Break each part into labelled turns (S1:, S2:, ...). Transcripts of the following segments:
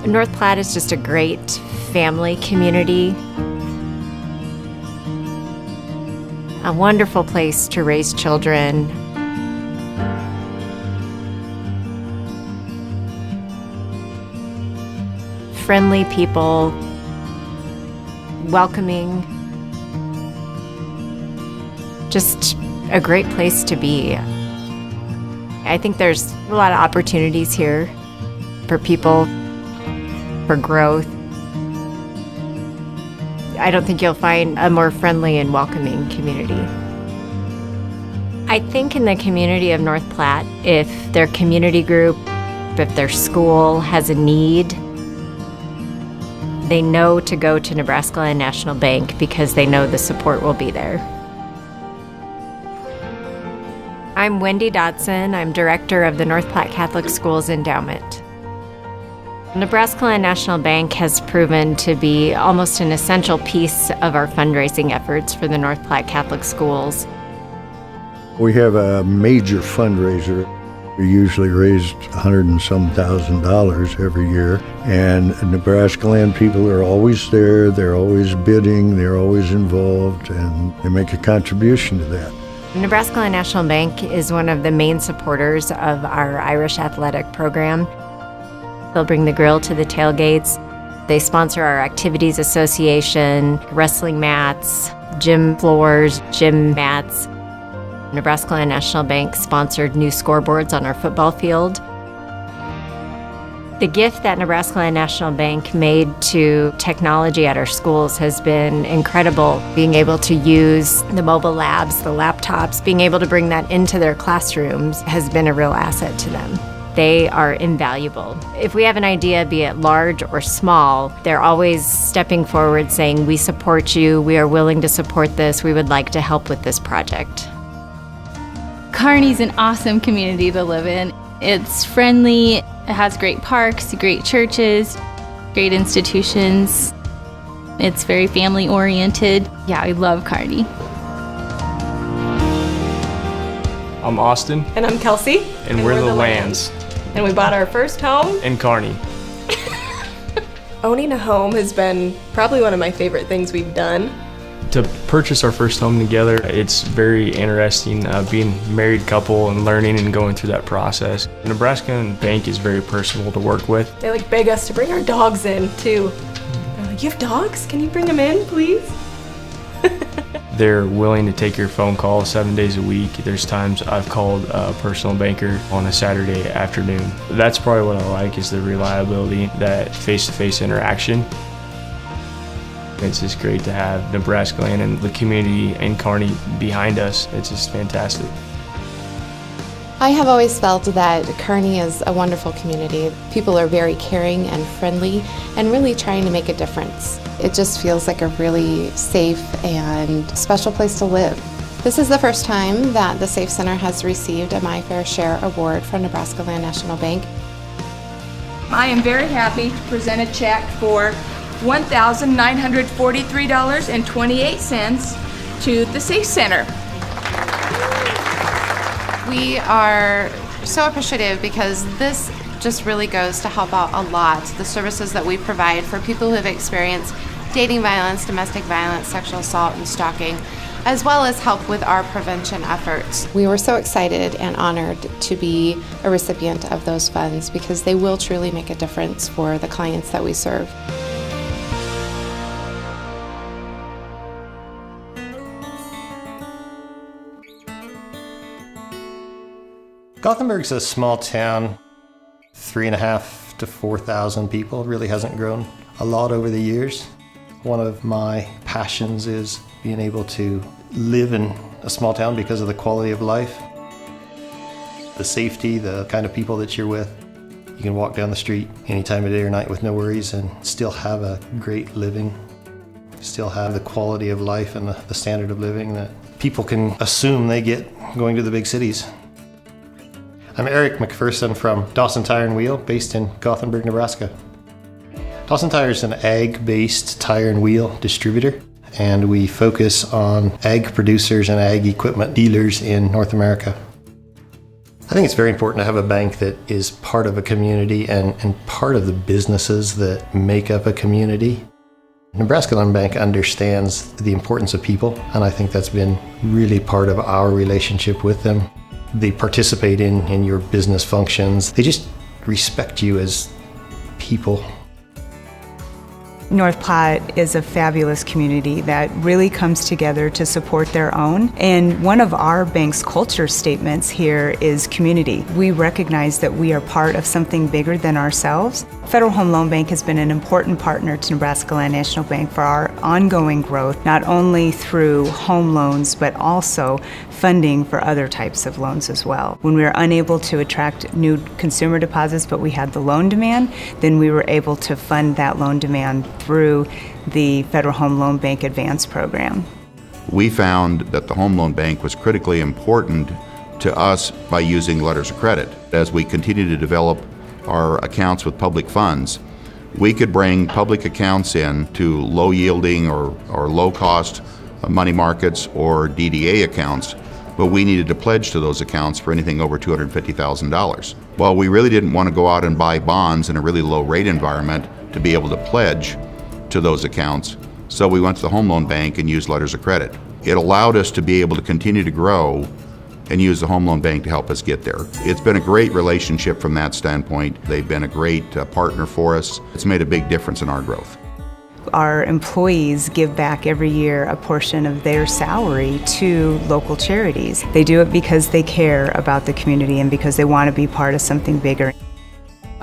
S1: North Platte is just a great family community. A wonderful place to raise children. Friendly people, welcoming, just a great place to be. I think there's a lot of opportunities here for people, for growth. I don't think you'll find a more friendly and welcoming community. I think in the community of North Platte, if their community group, if their school has a need, they know to go to NebraskaLand National Bank because they know the support will be there. I'm Wendy Dodson. I'm director of the North Platte Catholic Schools Endowment. NebraskaLand National Bank has proven to be almost an essential piece of our fundraising efforts for the North Platte Catholic Schools.
S2: We have a major fundraiser. We usually raise $100 and some thousand every year, and NebraskaLand people are always there, they're always bidding, they're always involved, and they make a contribution to that.
S1: NebraskaLand National Bank is one of the main supporters of our Irish athletic program. They'll bring the grill to the tailgates. They sponsor our activities association, wrestling mats, gym floors, gym mats. NebraskaLand National Bank sponsored new scoreboards on our football field. The gift that NebraskaLand National Bank made to technology at our schools has been incredible. Being able to use the mobile labs, the laptops, being able to bring that into their classrooms has been a real asset to them. They are invaluable. If we have an idea, be it large or small, they're always stepping forward saying, "We support you, we are willing to support this, we would like to help with this project."
S3: Kearney's an awesome community to live in. It's friendly, it has great parks, great churches, great institutions. It's very family oriented. Yeah, I love Kearney.
S4: I'm Austin.
S5: And I'm Kelsey.
S4: And we're the Lands.
S5: And we bought our first home
S4: in Kearney.
S5: Owning a home has been probably one of my favorite things we've done.
S4: To purchase our first home together, it's very interesting being a married couple and learning and going through that process. NebraskaLand Bank is very personable to work with.
S5: They beg us to bring our dogs in too. They're like, "You have dogs? Can you bring them in, please?"
S4: They're willing to take your phone call 7 days a week. There's times I've called a personal banker on a Saturday afternoon. That's probably what I like, is the reliability, that face-to-face interaction. It's just great to have NebraskaLand and the community in Kearney behind us. It's just fantastic.
S6: I have always felt that Kearney is a wonderful community. People are very caring and friendly and really trying to make a difference. It just feels like a really safe and special place to live. This is the first time that the Safe Center has received a My Fair Share award from NebraskaLand National Bank.
S7: I am very happy to present a check for $1,943.28 to the Safe Center.
S6: We are so appreciative because this just really goes to help out a lot. The services that we provide for people who have experienced dating violence, domestic violence, sexual assault, and stalking, as well as help with our prevention efforts. We were so excited and honored to be a recipient of those funds because they will truly make a difference for the clients that we serve.
S8: Gothenburg's a small town, 3,500 to 4,000 people. It really hasn't grown a lot over the years. One of my passions is being able to live in a small town because of the quality of life, the safety, the kind of people that you're with. You can walk down the street any time of day or night with no worries and still have a great living, still have the quality of life and the standard of living that people can assume they get going to the big cities. I'm Eric McPherson from Dawson Tire and Wheel, based in Gothenburg, Nebraska. Dawson Tire is an ag-based tire and wheel distributor, and we focus on ag producers and ag equipment dealers in North America. I think it's very important to have a bank that is part of a community and part of the businesses that make up a community. NebraskaLand Bank understands the importance of people, and I think that's been really part of our relationship with them. They participate in your business functions. They just respect you as people.
S9: North Platte is a fabulous community that really comes together to support their own. And one of our bank's culture statements here is community. We recognize that we are part of something bigger than ourselves. Federal Home Loan Bank has been an important partner to NebraskaLand National Bank for our ongoing growth, not only through home loans, but also funding for other types of loans as well. When we were unable to attract new consumer deposits, but we had the loan demand, then we were able to fund that loan demand through the Federal Home Loan Bank Advance program.
S10: We found that the Home Loan Bank was critically important to us by using letters of credit. As we continue to develop our accounts with public funds, we could bring public accounts in to low yielding or low cost money markets or DDA accounts, but we needed to pledge to those accounts for anything over $250,000. Well, we really didn't want to go out and buy bonds in a really low rate environment to be able to pledge to those accounts, so we went to the Home Loan Bank and used letters of credit. It allowed us to be able to continue to grow and use the Home Loan Bank to help us get there. It's been a great relationship from that standpoint. They've been a great partner for us. It's made a big difference in our growth.
S9: Our employees give back every year a portion of their salary to local charities. They do it because they care about the community and because they want to be part of something bigger.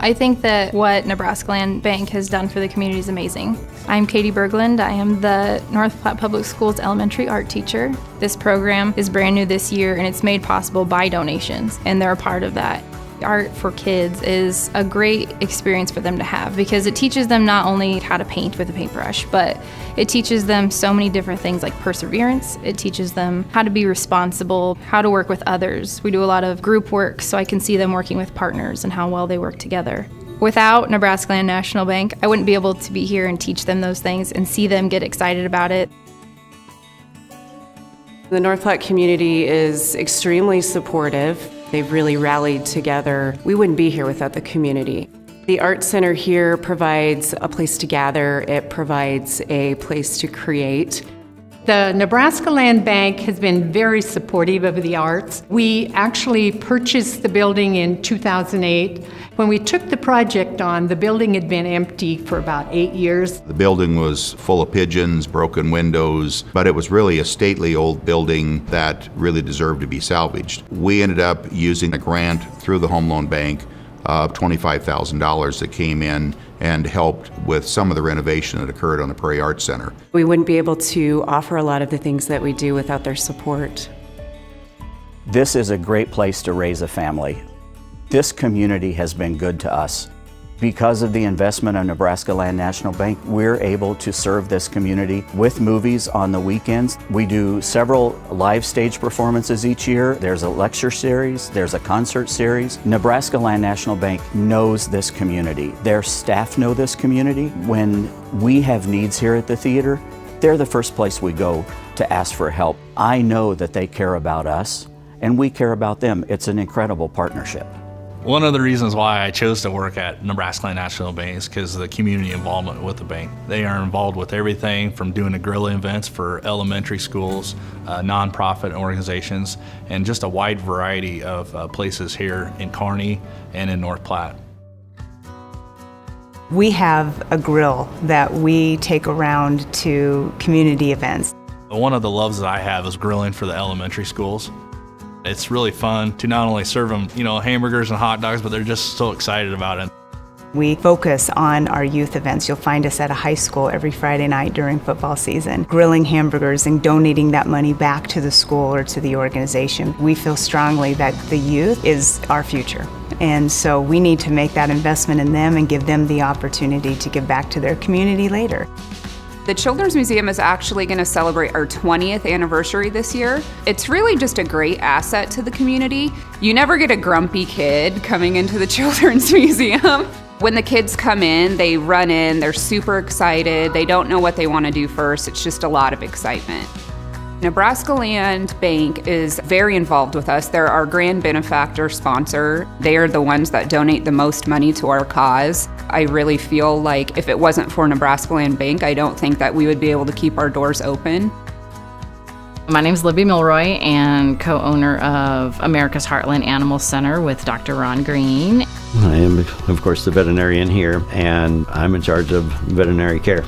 S3: I think that what NebraskaLand Bank has done for the community is amazing. I'm Katie Berglund. I am the North Platte Public Schools elementary art teacher. This program is brand new this year, and it's made possible by donations, and they're a part of that. Art for kids is a great experience for them to have because it teaches them not only how to paint with a paintbrush, but it teaches them so many different things like perseverance. It teaches them how to be responsible, how to work with others. We do a lot of group work, so I can see them working with partners and how well they work together. Without NebraskaLand National Bank, I wouldn't be able to be here and teach them those things and see them get excited about it.
S11: The North Platte community is extremely supportive. They've really rallied together. We wouldn't be here without the community. The Art Center here provides a place to gather. It provides a place to create.
S12: The NebraskaLand Bank has been very supportive of the arts. We actually purchased the building in 2008. When we took the project on, the building had been empty for about 8 years.
S10: The building was full of pigeons, broken windows, but it was really a stately old building that really deserved to be salvaged. We ended up using a grant through the Home Loan Bank of $25,000 that came in and helped with some of the renovation that occurred on the Prairie Arts Center.
S11: We wouldn't be able to offer a lot of the things that we do without their support.
S13: This is a great place to raise a family. This community has been good to us. Because of the investment of NebraskaLand National Bank, we're able to serve this community with movies on the weekends. We do several live stage performances each year. There's a lecture series, there's a concert series. NebraskaLand National Bank knows this community. Their staff know this community. When we have needs here at the theater, they're the first place we go to ask for help. I know that they care about us, and we care about them. It's an incredible partnership.
S14: One of the reasons why I chose to work at NebraskaLand National Bank is because of the community involvement with the bank. They are involved with everything from doing the grilling events for elementary schools, nonprofit organizations, and just a wide variety of places here in Kearney and in North Platte.
S9: We have a grill that we take around to community events.
S14: One of the loves that I have is grilling for the elementary schools. It's really fun to not only serve them, hamburgers and hot dogs, but they're just so excited about it.
S9: We focus on our youth events. You'll find us at a high school every Friday night during football season, grilling hamburgers and donating that money back to the school or to the organization. We feel strongly that the youth is our future. And so we need to make that investment in them and give them the opportunity to give back to their community later.
S7: The Children's Museum is actually going to celebrate our 20th anniversary this year. It's really just a great asset to the community. You never get a grumpy kid coming into the Children's Museum. When the kids come in, they run in, they're super excited, they don't know what they want to do first. It's just a lot of excitement. NebraskaLand Bank is very involved with us. They're our grand benefactor sponsor. They are the ones that donate the most money to our cause. I really feel like if it wasn't for NebraskaLand Bank, I don't think that we would be able to keep our doors open.
S15: My name is Libby Milroy and co-owner of America's Heartland Animal Center with Dr. Ron Green.
S16: I am, of course, the veterinarian here, and I'm in charge of veterinary care.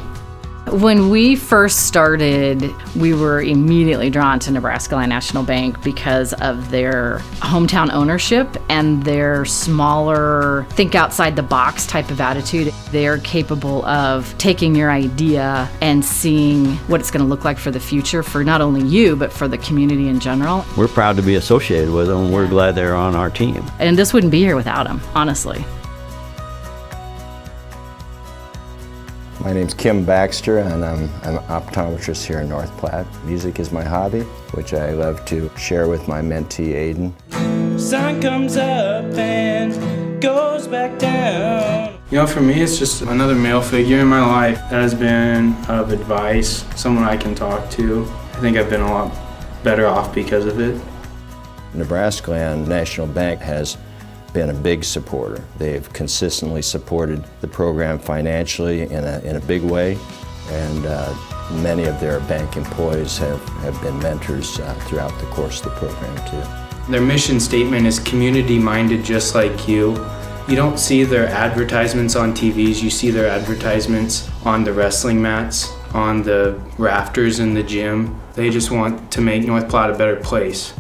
S15: When we first started, we were immediately drawn to NebraskaLand National Bank because of their hometown ownership and their smaller, think outside the box type of attitude. They're capable of taking your idea and seeing what it's going to look like for the future for not only you, but for the community in general.
S16: We're proud to be associated with them, and we're glad they're on our team.
S15: And this wouldn't be here without them, honestly.
S17: My name's Kim Baxter, and I'm an optometrist here in North Platte. Music is my hobby, which I love to share with my mentee, Aiden.
S18: Sun comes up and goes back down. You know, for me, it's just another male figure in my life that has been of advice, someone I can talk to. I think I've been a lot better off because of it.
S17: NebraskaLand National Bank has been a big supporter. They've consistently supported the program financially in a big way, and many of their bank employees have been mentors throughout the course of the program too.
S18: Their mission statement is community-minded, just like you. You don't see their advertisements on TVs, you see their advertisements on the wrestling mats, on the rafters in the gym. They just want to make North Platte a better place.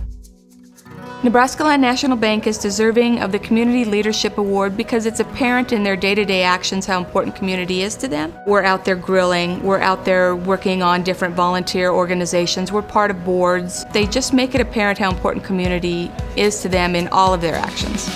S19: NebraskaLand National Bank is deserving of the Community Leadership Award because it's apparent in their day-to-day actions how important community is to them. We're out there grilling, we're out there working on different volunteer organizations, we're part of boards. They just make it apparent how important community is to them in all of their actions.